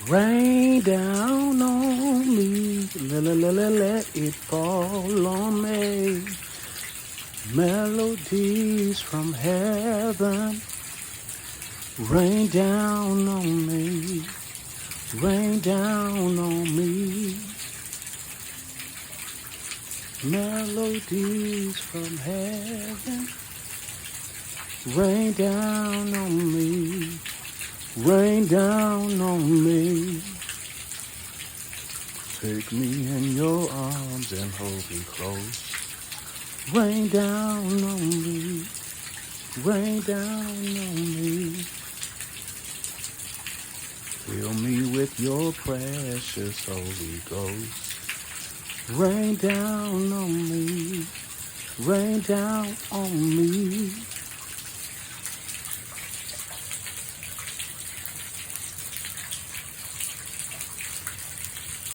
Rain down on me, let it fall on me. Melodies from heaven, rain down on me, rain down on me. Melodies from heaven, rain down on me, rain down on me. Take me in your arms and hold me close. Rain down on me, rain down on me. Fill me with your precious Holy Ghost. Rain down on me, rain down on me.